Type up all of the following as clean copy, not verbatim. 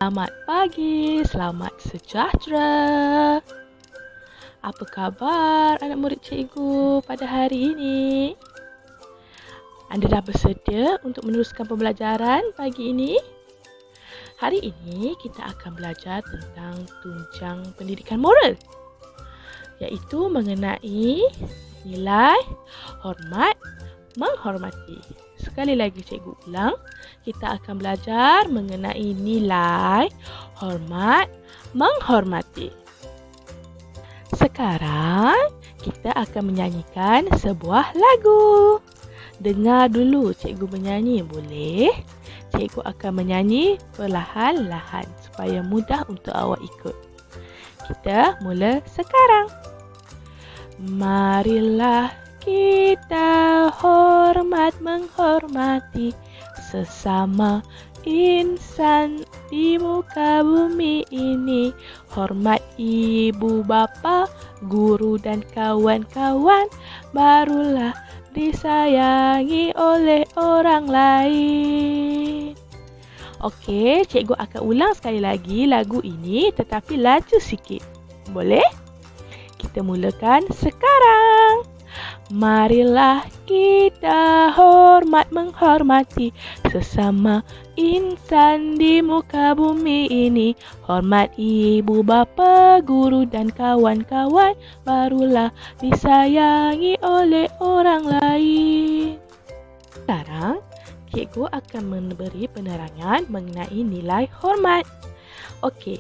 Selamat pagi, selamat sejahtera. Apa khabar anak murid cikgu pada hari ini? Anda dah bersedia untuk meneruskan pembelajaran pagi ini? Hari ini kita akan belajar tentang tunjang pendidikan moral, iaitu mengenai nilai, hormat, menghormati. Sekali lagi cikgu ulang, kita akan belajar mengenai nilai, hormat, menghormati. Sekarang kita akan menyanyikan sebuah lagu. Dengar dulu cikgu menyanyi, boleh? Cikgu akan menyanyi perlahan-lahan supaya mudah untuk awak ikut. Kita mula sekarang. Marilah kita hormat menghormati sesama insan di muka bumi ini. Hormat ibu bapa, guru dan kawan-kawan, barulah disayangi oleh orang lain. Okey, cikgu akan ulang sekali lagi lagu ini tetapi laju sikit. Boleh? Kita mulakan sekarang. Marilah kita hormat menghormati sesama insan di muka bumi ini. Hormat ibu bapa, guru dan kawan-kawan, barulah disayangi oleh orang lain. Sekarang, cikgu akan memberi penerangan mengenai nilai hormat. Okey,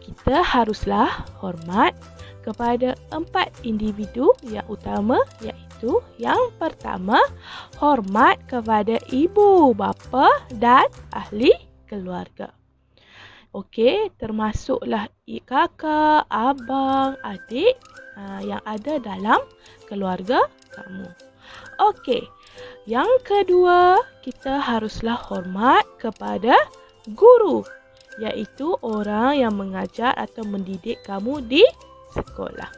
kita haruslah hormat kepada 4 individu yang utama, iaitu yang pertama, hormat kepada ibu, bapa dan ahli keluarga. Okey, termasuklah kakak, abang, adik yang ada dalam keluarga kamu. Okey, yang kedua, kita haruslah hormat kepada guru, iaitu orang yang mengajar atau mendidik kamu di sekolah.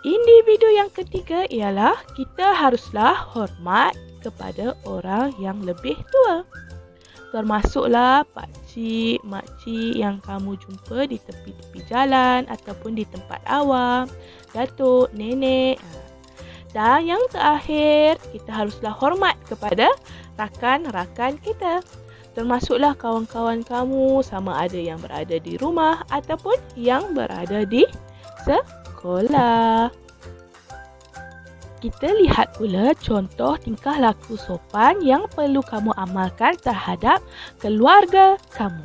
Individu yang ketiga ialah kita haruslah hormat kepada orang yang lebih tua. Termasuklah pakcik, makcik yang kamu jumpa di tepi-tepi jalan ataupun di tempat awam, datuk, nenek. Dan yang terakhir, kita haruslah hormat kepada rakan-rakan kita. Termasuklah kawan-kawan kamu, sama ada yang berada di rumah ataupun yang berada di sekolah. Kita lihat pula contoh tingkah laku sopan yang perlu kamu amalkan terhadap keluarga kamu.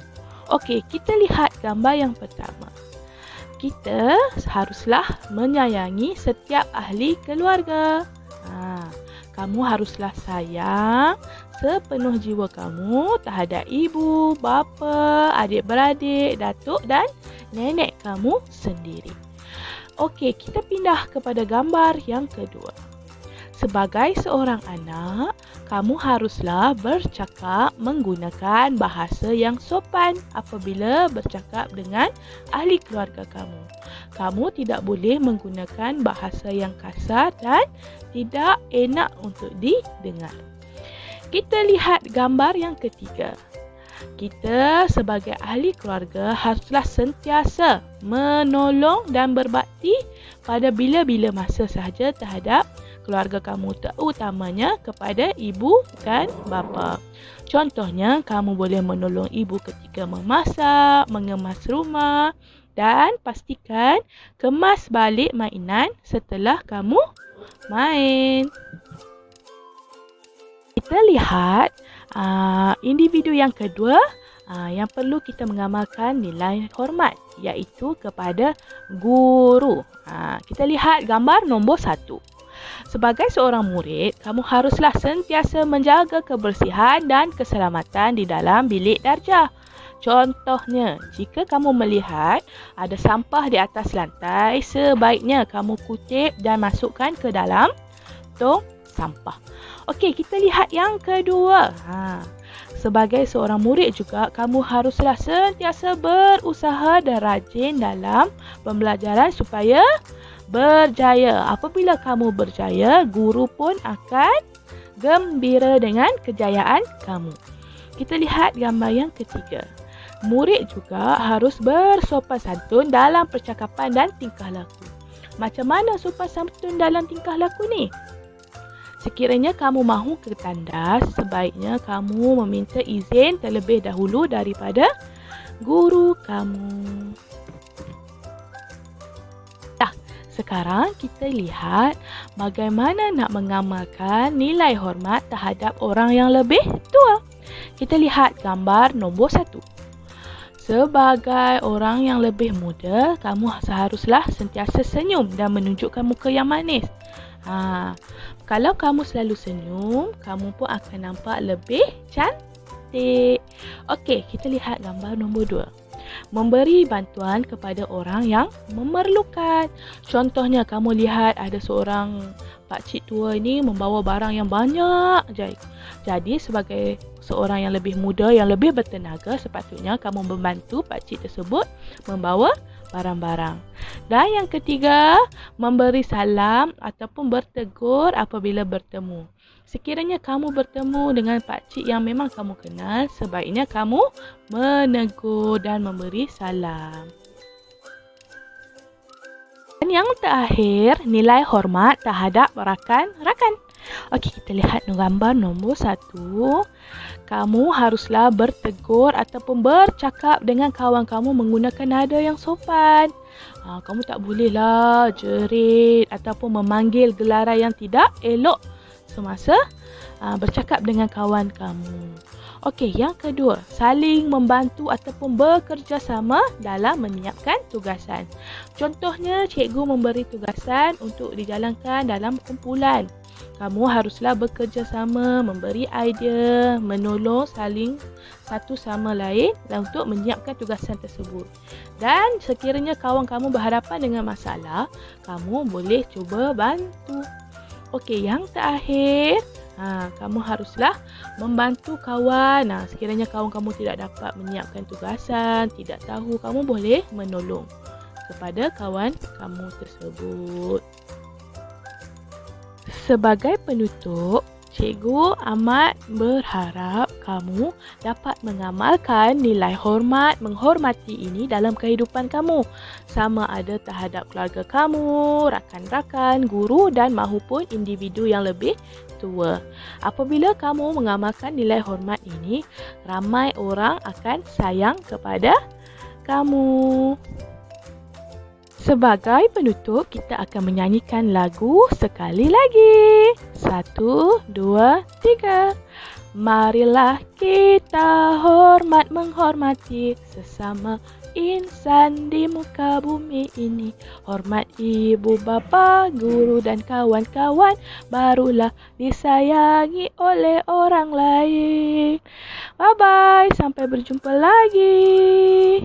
Okey, kita lihat gambar yang pertama. Kita haruslah menyayangi setiap ahli keluarga. Kamu haruslah sayang sepenuh jiwa kamu terhadap ibu, bapa, adik-beradik, datuk dan nenek kamu sendiri. Okey, kita pindah kepada gambar yang kedua. Sebagai seorang anak, kamu haruslah bercakap menggunakan bahasa yang sopan apabila bercakap dengan ahli keluarga kamu. Kamu tidak boleh menggunakan bahasa yang kasar dan tidak enak untuk didengar. Kita lihat gambar yang ketiga. Kita sebagai ahli keluarga haruslah sentiasa menolong dan berbakti pada bila-bila masa sahaja terhadap keluarga kamu, terutamanya kepada ibu dan bapa. Contohnya, kamu boleh menolong ibu ketika memasak, mengemas rumah dan pastikan kemas balik mainan setelah kamu main. Kita lihat individu yang kedua yang perlu kita mengamalkan nilai hormat, iaitu kepada guru. Kita lihat gambar nombor 1. Sebagai seorang murid, kamu haruslah sentiasa menjaga kebersihan dan keselamatan di dalam bilik darjah. Contohnya, jika kamu melihat ada sampah di atas lantai, sebaiknya kamu kutip dan masukkan ke dalam tong sampah. Okey, kita lihat yang kedua. Sebagai seorang murid juga, kamu haruslah sentiasa berusaha dan rajin dalam pembelajaran supaya berjaya. Apabila kamu berjaya, guru pun akan gembira dengan kejayaan kamu. Kita lihat gambar yang ketiga. Murid juga harus bersopan santun dalam percakapan dan tingkah laku. Macam mana sopan santun dalam tingkah laku ni? Sekiranya kamu mahu ke tandas, sebaiknya kamu meminta izin terlebih dahulu daripada guru kamu. Sekarang kita lihat bagaimana nak mengamalkan nilai hormat terhadap orang yang lebih tua. Kita lihat gambar nombor 1. Sebagai orang yang lebih muda, kamu seharuslah sentiasa senyum dan menunjukkan muka yang manis. Kalau kamu selalu senyum, kamu pun akan nampak lebih cantik. Okey, kita lihat gambar nombor 2. Memberi bantuan kepada orang yang memerlukan. Contohnya, kamu lihat ada seorang pakcik tua ini membawa barang yang banyak. Jadi, sebagai seorang yang lebih muda, yang lebih bertenaga, sepatutnya kamu membantu pakcik tersebut membawa barang-barang. Dan yang ketiga, memberi salam ataupun bertegur apabila bertemu. Sekiranya kamu bertemu dengan pakcik yang memang kamu kenal, sebaiknya kamu menegur dan memberi salam. Dan yang terakhir, nilai hormat terhadap rakan-rakan. Okey, kita lihat gambar nombor 1. Kamu haruslah bertegur ataupun bercakap dengan kawan kamu menggunakan nada yang sopan. Kamu tak bolehlah jerit ataupun memanggil gelaran yang tidak elok semasa bercakap dengan kawan kamu. Okey, yang kedua, saling membantu ataupun bekerjasama dalam menyiapkan tugasan. Contohnya, cikgu memberi tugasan untuk dijalankan dalam kumpulan. Kamu haruslah bekerjasama, memberi idea, menolong saling satu sama lain dan untuk menyiapkan tugasan tersebut. Dan sekiranya kawan kamu berhadapan dengan masalah, kamu boleh cuba bantu. Okey, yang terakhir, kamu haruslah membantu kawan. Sekiranya kawan kamu tidak dapat menyiapkan tugasan, tidak tahu, kamu boleh menolong kepada kawan kamu tersebut. Sebagai penutup, cikgu amat berharap kamu dapat mengamalkan nilai hormat, menghormati ini dalam kehidupan kamu. Sama ada terhadap keluarga kamu, rakan-rakan, guru dan mahupun individu yang lebih tua. Apabila kamu mengamalkan nilai hormat ini, ramai orang akan sayang kepada kamu. Sebagai penutup, kita akan menyanyikan lagu sekali lagi. 1, 2, 3. Marilah kita hormat menghormati sesama insan di muka bumi ini. Hormat ibu, bapa, guru dan kawan-kawan, barulah disayangi oleh orang lain. Bye-bye, sampai berjumpa lagi.